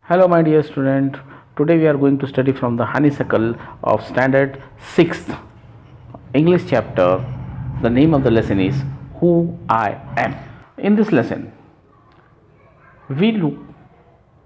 Hello, my dear student. Today we are going to study from the Honeysuckle of Standard 6th English chapter. The name of the lesson is Who I Am. In this lesson, we look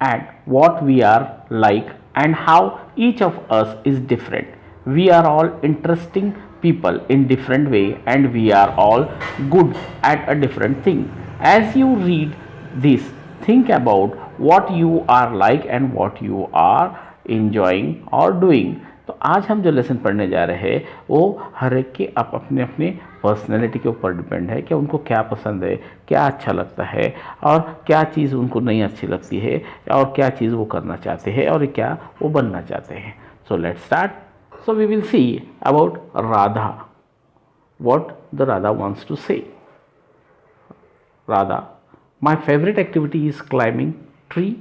at what we are like and how each of us is different. We are all interesting people in different way and we are all good at a different thing. As you read this, think about what you are like and what you are enjoying or doing. तो आज हम जो lesson पढ़ने जा रहे हैं वो हर एक के अपने अपने पर्सनैलिटी के ऊपर डिपेंड है कि उनको क्या पसंद है, क्या अच्छा लगता है और क्या चीज़ उनको नहीं अच्छी लगती है और क्या चीज़ वो करना चाहते हैं और क्या वो बनना चाहते हैं. So let's start. So we will see about Radha, what the Radha wants to say. Radha, my favorite activity is climbing tree.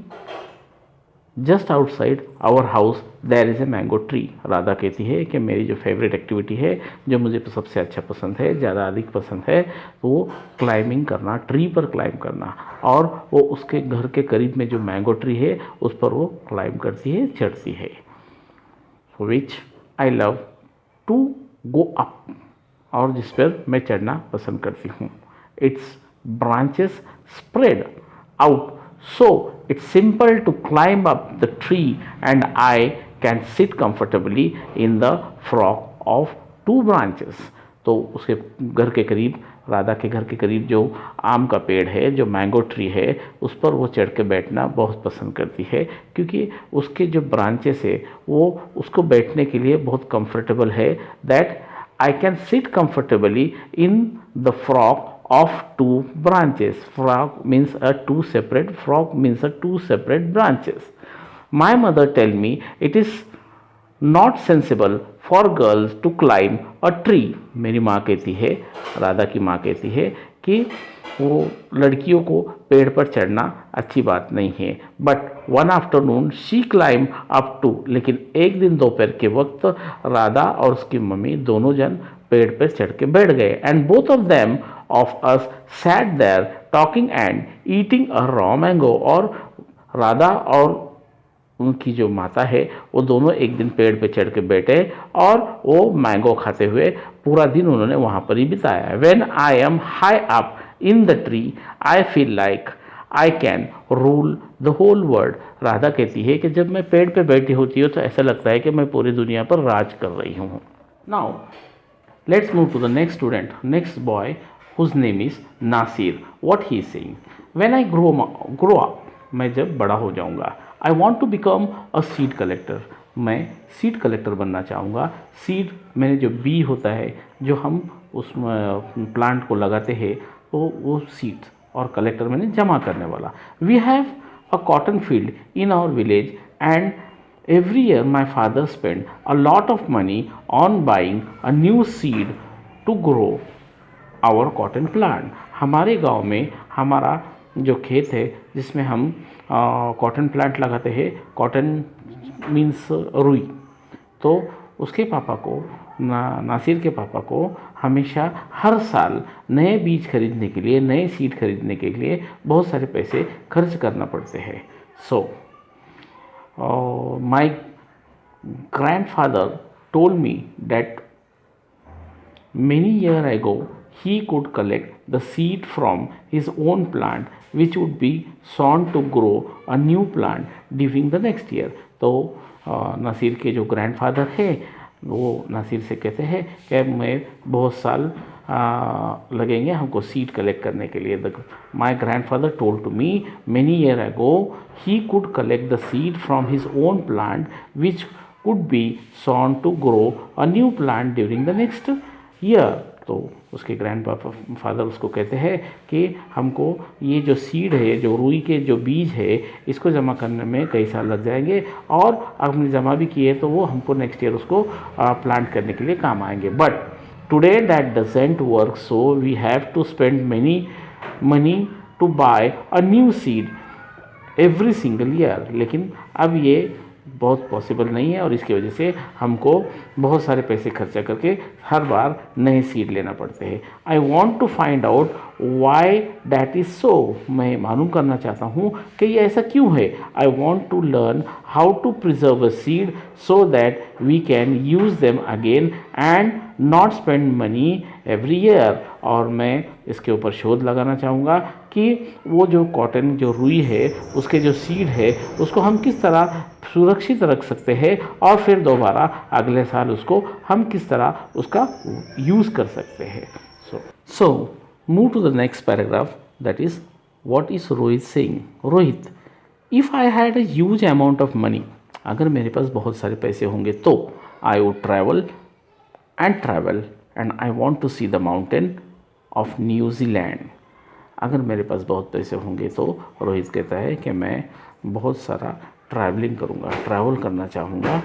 Just outside our house there is a mango tree. Radha कहती है कि मेरी जो फेवरेट एक्टिविटी है, जो मुझे सबसे अच्छा पसंद है, ज़्यादा अधिक पसंद है, वो क्लाइंबिंग करना, ट्री पर क्लाइंब करना. और वो उसके घर के करीब में जो मैंगो ट्री है उस पर वो क्लाइंब करती है, चढ़ती है. Which I love to go up, और जिस पर मैं चढ़ना पसंद करती हूँ. Its branches spread out so it's simple to climb up the tree and I can sit comfortably in the frog of two branches. तो उसके घर के करीब, राधा के घर के करीब जो आम का पेड़ है, जो मैंगो ट्री है, उस पर वो चढ़ के बैठना बहुत पसंद करती है क्योंकि उसके जो ब्रांचेस है वो उसको बैठने के लिए बहुत कंफर्टेबल है. That I can sit comfortably in the frog of two branches. Frog means a two separate, frog means a two separate branches. My mother tell me it is not sensible for girls to climb a tree. मेरी माँ कहती है, राधा की माँ कहती है कि वो लड़कियों को पेड़ पर चढ़ना अच्छी बात नहीं है. But one afternoon she climb up to, लेकिन एक दिन दोपहर के वक्त राधा और उसकी मम्मी दोनों जन पेड़ पर चढ़ के बैठ गए. And both of them of us sat there talking and eating a raw mango. और राधा और उनकी जो माता है वो दोनों एक दिन पेड़ पे चढ़ के बैठे और वो मैंगो खाते हुए पूरा दिन उन्होंने वहाँ पर ही बिताया. When I am high up in the tree I feel like I can rule the whole world. Radha कहती है कि जब मैं पेड़ पे बैठी होती हूँ तो ऐसा लगता है कि मैं पूरी दुनिया पर राज कर रही हूँ. Now let's move to the next student, next boy whose name is Nasir. What he is saying: when I grow up, मैं जब बड़ा हो जाऊंगा, I want to become a seed collector. मैं सीड कलेक्टर बनना चाहूँगा. सीड मैंने जो बी होता है, जो हम उस प्लांट को लगाते हैं, तो वो सीड, और कलेक्टर मैंने जमा करने वाला. We have a cotton field in our village and every year my father spent a lot of money on buying a new seed to grow our cotton plant. हमारे गांव में हमारा जो खेत है जिसमें हम कॉटन प्लांट लगाते हैं, कॉटन मीन्स रुई, तो उसके पापा को, नासिर के पापा को हमेशा हर साल नए बीज खरीदने के लिए, नए सीड खरीदने के लिए बहुत सारे पैसे खर्च करना पड़ते हैं. सो my grandfather told me that many years ago he could collect the seed from his own plant which would be sown to grow a new plant during the next year. तो नासिर के जो ग्रैंडफादर है वो नासिर से कहते हैं कि मैं बहुत साल लगेंगे हमको सीड कलेक्ट करने के लिए. My grandfather told to me many year ago he could collect the seed from his own plant which could be sown to grow a new plant during the next year. तो उसके grand father उसको कहते हैं कि हमको ये जो seed है, जो रुई के जो बीज है, इसको जमा करने में कई साल लग जाएंगे और हमने जमा भी किए तो वो हमको नेक्स्ट ईयर उसको प्लांट करने के लिए काम आएंगे. But today that doesn't work, so we have to spend many money to buy a new seed every single year. लेकिन अब ये बहुत पॉसिबल नहीं है और इसकी वजह से हमको बहुत सारे पैसे खर्चा करके हर बार नए सीड लेना पड़ते हैं। I want to find out why that is so, मैं मालूम करना चाहता हूँ कि ये ऐसा क्यों है। I want to learn how to preserve a seed so that we can use them again and not spend money every year. और मैं इसके ऊपर शोध लगाना चाहूँगा कि वो जो कॉटन जो रुई है उसके जो सीड है उसको हम किस तरह सुरक्षित रख सकते हैं और फिर दोबारा अगले साल उसको हम किस तरह उसका यूज़ कर सकते हैं। So move to the next paragraph, that is what is Rohit saying. Rohit, if I had a huge amount of money, अगर मेरे पास बहुत सारे पैसे होंगे तो I would travel and I want to see the mountain of New Zealand. अगर मेरे पास बहुत पैसे होंगे तो रोहित कहता है कि मैं बहुत सारा ट्रैवलिंग करूँगा, ट्रैवल करना चाहूँगा,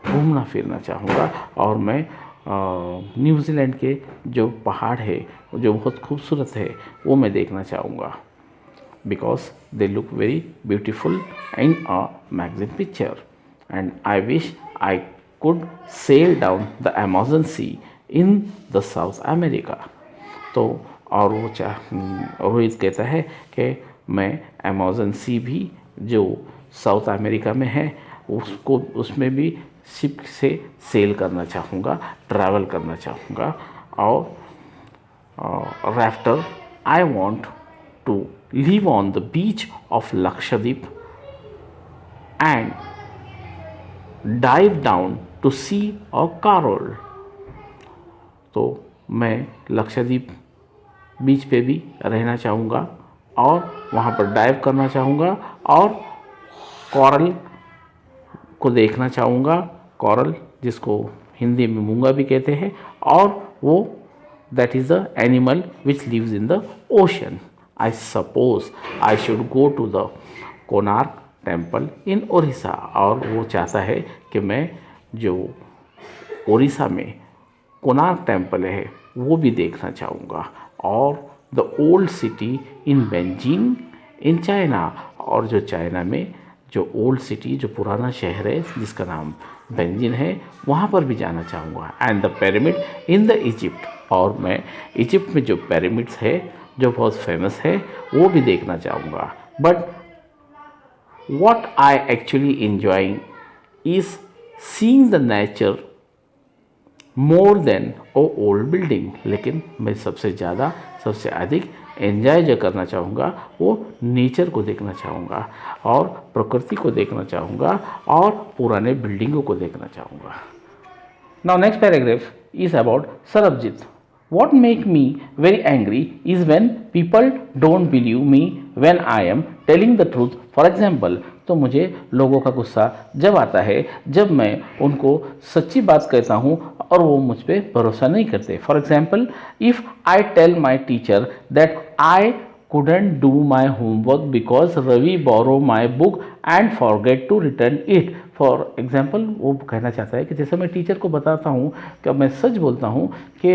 घूमना फिरना चाहूँगा और मैं न्यूजीलैंड के जो पहाड़ है जो बहुत खूबसूरत है वो मैं देखना चाहूँगा, because they look very beautiful in a magazine picture and I wish I could sail down the Amazon Sea in the South America। तो और वो रोहित कहता है कि मैं अमेज़न सी भी जो साउथ अमेरिका में है उसको उसमें भी शिप से सेल करना चाहूँगा, ट्रैवल करना चाहूँगा। और after I want to live on the beach of Lakshadweep and dive down to see a coral. तो मैं लक्षद्वीप बीच पे भी रहना चाहूँगा और वहाँ पर डाइव करना चाहूँगा और कोरल को देखना चाहूँगा, कोरल जिसको हिंदी में मूंगा भी कहते हैं, और वो that is the animal which lives in the ocean. I suppose I should go to the Konark temple in Odisha. और वो चाहता है कि मैं जो ओडिशा में कोणार्क टेम्पल है वो भी देखना चाहूँगा, और the old city in Beijing in China. और जो चाइना में जो ओल्ड सिटी जो पुराना शहर है जिसका नाम बेजिंग है वहाँ पर भी जाना चाहूँगा। And the pyramid in the Egypt, और मैं इजिप्ट में जो पिरामिड्स है जो बहुत फेमस है वो भी देखना चाहूँगा। But what I actually enjoying is seeing the nature more than a old building। लेकिन मैं सबसे अधिक एंजॉय जो करना चाहूँगा वो नेचर को देखना चाहूँगा और प्रकृति को देखना चाहूँगा और पुराने बिल्डिंगों को देखना चाहूँगा। Now next paragraph is about Sarabjit। What make me very angry is when people don't believe me when I am telling the truth। For example, तो मुझे लोगों का गुस्सा जब आता है जब मैं उनको सच्ची बात कहता हूँ और वो मुझ पर भरोसा नहीं करते। For example, if I tell my teacher that I couldn't do my homework because Ravi borrowed my book and forget to return it। For example, वो कहना चाहता है कि जैसे मैं टीचर को बताता हूँ कि मैं सच बोलता हूँ कि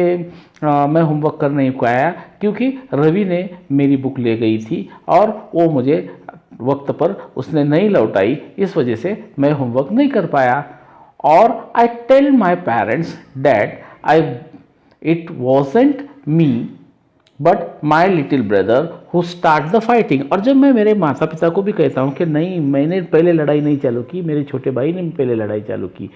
मैं होमवर्क कर नहीं पाया क्योंकि रवि ने मेरी बुक ले गई थी और वो मुझे वक्त पर उसने नहीं लौटाई, इस वजह से मैं होमवर्क नहीं कर पाया। और I tell my parents that it wasn't me but my little brother who start the fighting. और जब मैं मेरे माता पिता को भी कहता हूँ कि नहीं, मैंने पहले लड़ाई नहीं चालू की, मेरे छोटे भाई ने पहले लड़ाई चालू की।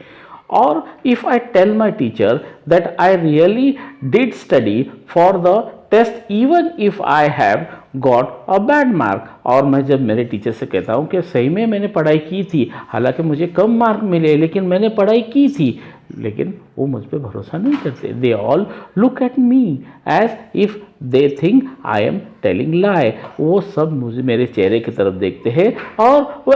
और if I tell my teacher that I really did study for the test even if I have got a bad mark. और मैं जब मेरे टीचर से कहता हूँ कि सही में मैंने पढ़ाई की थी, हालांकि मुझे कम मार्क मिले लेकिन मैंने पढ़ाई की थी, लेकिन वो मुझ पर भरोसा नहीं करते। They all look at me as if they think I am telling lie. वो सब मुझे मेरे चेहरे की तरफ देखते हैं और वो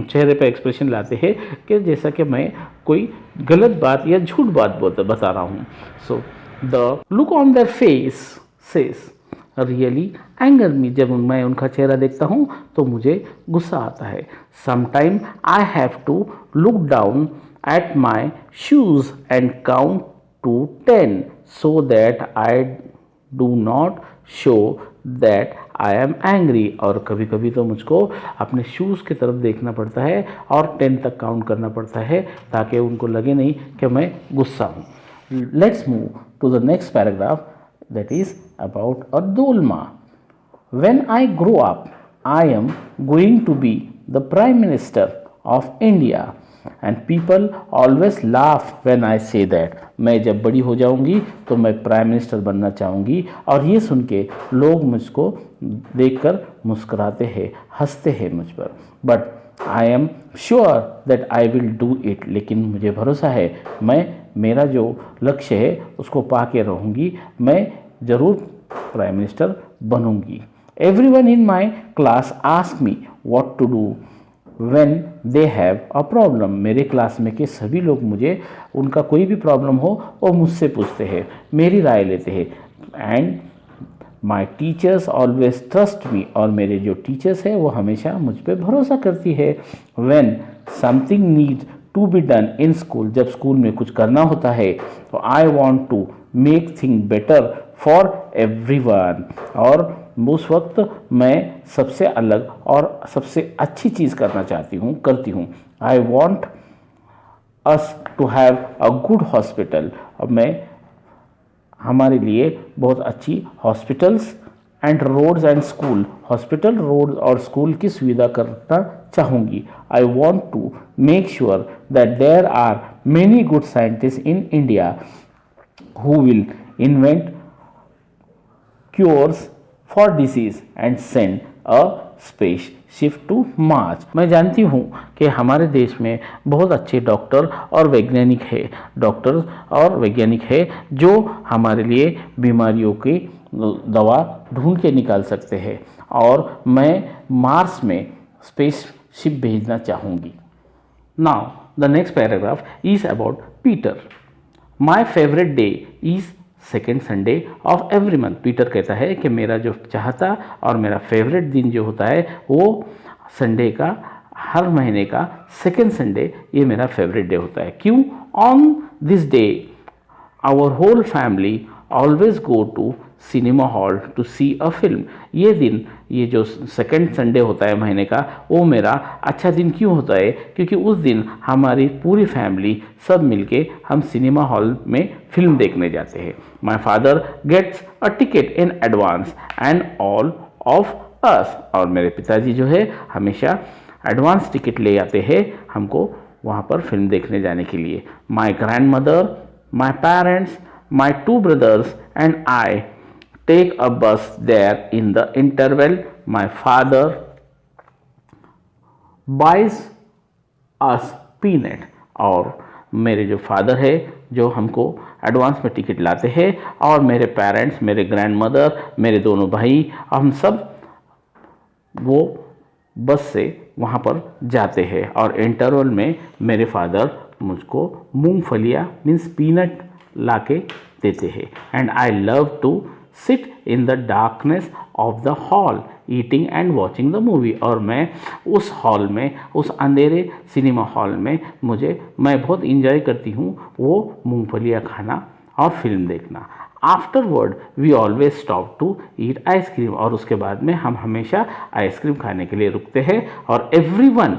चेहरे पर एक्सप्रेशन लाते हैं कि जैसा कि मैं कोई गलत बात या झूठ बात बता रहा हूँ। So the look on their face says really anger me. जब मैं उनका चेहरा देखता हूँ तो मुझे गुस्सा आता है। Sometime I have to look down at my shoes and count to 10 so that I do not show that I am angry, और कभी कभी तो मुझको अपने शूज़ की तरफ देखना पड़ता है और 10 तक काउंट करना पड़ता है ताकि उनको लगे नहीं कि मैं गुस्सा हूँ. Let's move to the next paragraph, that is about a Dolma. When I grow up, I am going to be the Prime Minister of India, and people always laugh when I say that. मैं जब बड़ी हो जाऊंगी तो मैं prime minister बनना चाहूँगी, और ये सुन के लोग मुझको देखकर मुस्कुराते हैं, हंसते हैं मुझ पर. But I am sure that I will do it. लेकिन मुझे भरोसा है मैं मेरा जो लक्ष्य है उसको पा के रहूँगी, मैं ज़रूर प्राइम मिनिस्टर बनूँगी. Everyone in my class ask me what to do when they have a problem. मेरे क्लास में के सभी लोग मुझे उनका कोई भी प्रॉब्लम हो वो मुझसे पूछते हैं, मेरी राय लेते हैं. And my teachers always trust me, और मेरे जो टीचर्स हैं वो हमेशा मुझ पर भरोसा करती है. When something needs to be done in school, जब स्कूल में कुछ करना होता है तो I want to make things better for everyone, और उस वक्त मैं सबसे अलग और सबसे अच्छी चीज़ करना करती हूँ. I want us to have a good hospital, अब मैं हमारे लिए बहुत अच्छी hospitals and roads and school, hospital, road और स्कूल की सुविधा करना चाहूँगी. I want to make sure that there are many good scientist in India who will invent cures for disease and send a spaceship to Mars. मैं जानती हूँ कि हमारे देश में बहुत अच्छे डॉक्टर और वैज्ञानिक हैं जो हमारे लिए बीमारियों की दवा ढूंढ के निकाल सकते हैं, और मैं मार्स में स्पेसशिप भेजना चाहूँगी. Now the next paragraph is about Peter. My favourite day is second Sunday off every month. Peter कहता है कि मेरा जो चाहता और मेरा फेवरेट दिन जो होता है वो संडे का, हर महीने का सेकेंड संडे, ये मेरा फेवरेट डे होता है. क्यों? On this day our whole family always go to cinema hall to see a film. ये दिन, ये जो सेकेंड संडे होता है महीने का, वो मेरा अच्छा दिन क्यों होता है? क्योंकि उस दिन हमारी पूरी फैमिली सब मिलके हम सिनेमा हॉल में फिल्म देखने जाते हैं. My father gets a ticket in advance and all of us, और मेरे पिताजी जो है हमेशा एडवांस टिकट ले आते हैं हमको वहाँ पर फिल्म देखने जाने के लिए. My grand mother, my parents, my 2 brothers and I take a bus there in the interval. My father buys us peanut, और मेरे जो फादर है जो हमको एडवांस में टिकट लाते हैं, और मेरे पेरेंट्स, मेरे ग्रैंड मदर, मेरे दोनों भाई, हम सब वो बस से वहाँ पर जाते हैं, और इंटरवल में मेरे फादर मुझको मूंगफलियाँ मीन्स पीनट लाके देते हैं. And I love to sit in the darkness of the hall eating and watching the movie, और मैं उस हॉल में, उस अंधेरे सिनेमा हॉल में मैं बहुत इंजॉय करती हूँ वो मूंगफलियाँ खाना और फिल्म देखना. Afterward we always stop to eat ice cream, और उसके बाद में हम हमेशा आइसक्रीम खाने के लिए रुकते हैं. और everyone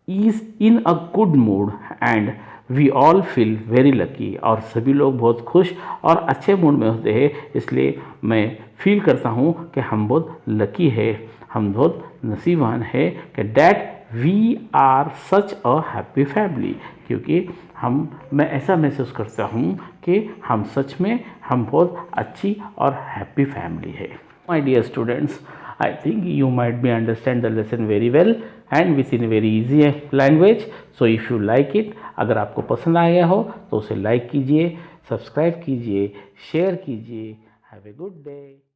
is in a good mood and we all feel very lucky, और सभी लोग बहुत खुश और अच्छे मूड में होते हैं. इसलिए मैं फील करता हूँ कि हम बहुत लकी है, हम बहुत नसीबवान है कि that we are such a happy family, क्योंकि मैं ऐसा महसूस करता हूँ कि हम सच में हम बहुत अच्छी और हैप्पी फैमिली है. My dear students, I think you might be understand the lesson very well and within a very easy language. So if you like it, अगर आपको पसंद आया हो तो उसे लाइक कीजिए, सब्सक्राइब कीजिए, शेयर कीजिए. Have a good day.